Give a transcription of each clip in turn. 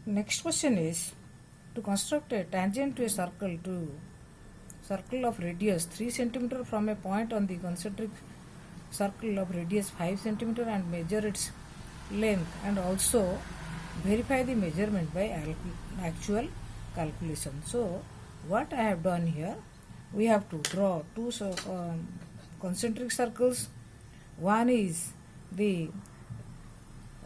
Next question is to construct a tangent to a circle of radius 3 cm from a point on the concentric circle of radius 5 cm and measure its length, and also verify the measurement by actual calculation. So what I have done here, we have to draw two concentric circles. One is the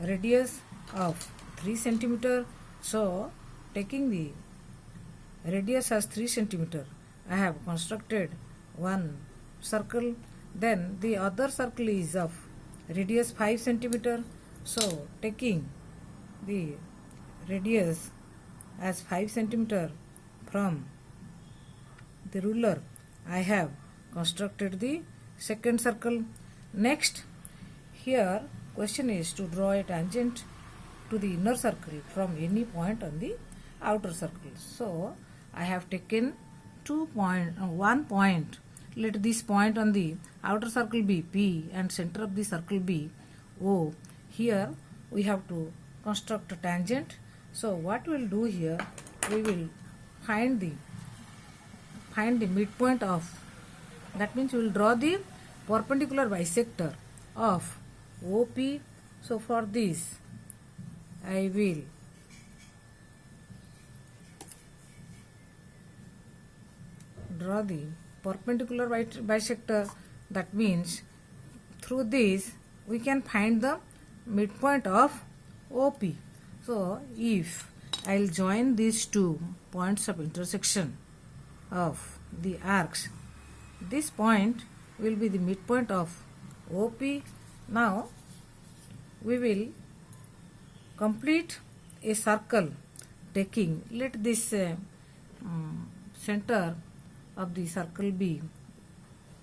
radius of 3 cm. So taking the radius as 3 cm, I have constructed one circle. Then the other circle is of radius 5 cm. So taking the radius as 5 cm from the ruler, I have constructed the second circle. Next, here question is to draw a tangent to the inner circle from any point on the outer circle. So I have taken 1 point. Let this point on the outer circle be P and center of the circle be O. Here we have to construct a tangent. So what we will do here, we will find the midpoint of, that means we will draw the perpendicular bisector of OP. So for this I will draw the perpendicular bisector. That means through this we can find the midpoint of OP. So if I will join these two points of intersection of the arcs, this point will be the midpoint of OP. Now we will complete a circle taking, let this center of the circle be,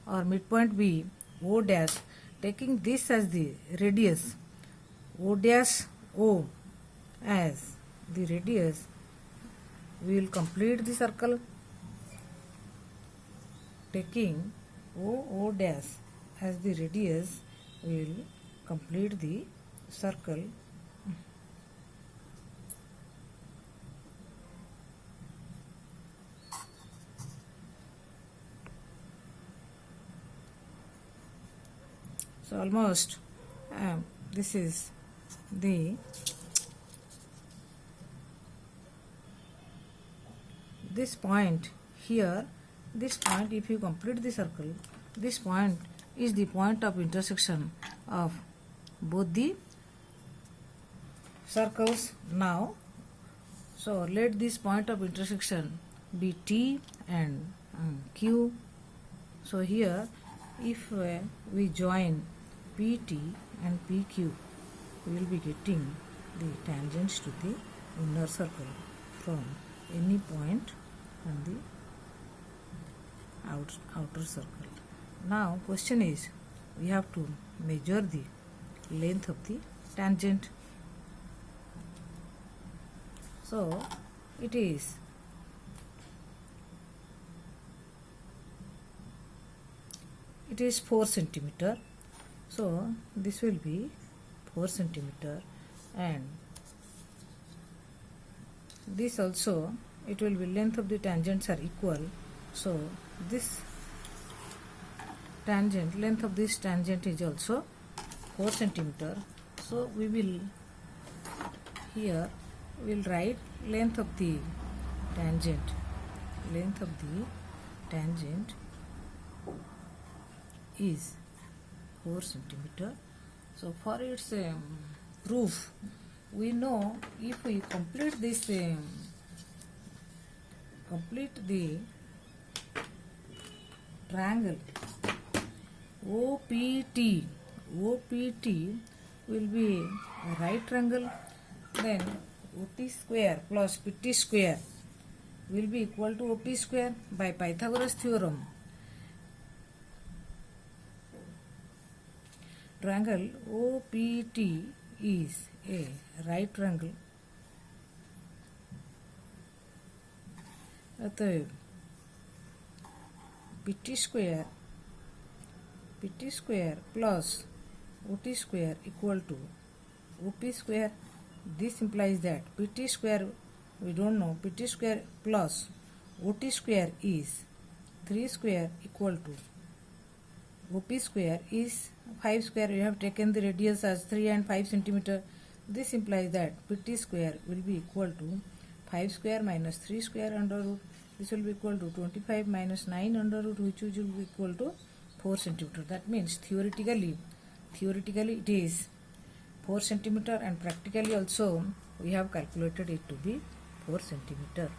or midpoint be O dash, taking this as the radius, O dash O as the radius. We will complete the circle taking O dash as the radius. We will complete the circle. So almost this is the this point here. This point, if you complete the circle, this point is the point of intersection of both the circles. Now, so let this point of intersection be T and Q. So here, if we join PT and PQ, we will be getting the tangents to the inner circle from any point on the outer circle. Now question is, we have to measure the length of the tangent. So it is it is 4 centimeter. So this will be 4 centimeter, and this also, it will be, length of the tangents are equal. So this tangent, length of this tangent is also 4 centimeter. So we will, here we will write length of the tangent. Length of the tangent is 4 centimeter. So for its proof, we know if we complete this complete the triangle OPT will be a right triangle, then OT square plus PT square will be equal to OP square by Pythagoras theorem. Triangle OPT is a right triangle. अतः PT square plus OT square equal to OP square. This implies that pt square, we don't know, pt square plus ot square is 3 square equal to op square is 5 square. We have taken the radius as 3 and 5 centimeter. This implies that pt square will be equal to 5 square minus 3 square under root. This will be equal to 25 minus 9 under root, which will be equal to 4 centimeter. That means theoretically it is 4 centimeter, and practically also we have calculated it to be 4 centimeter.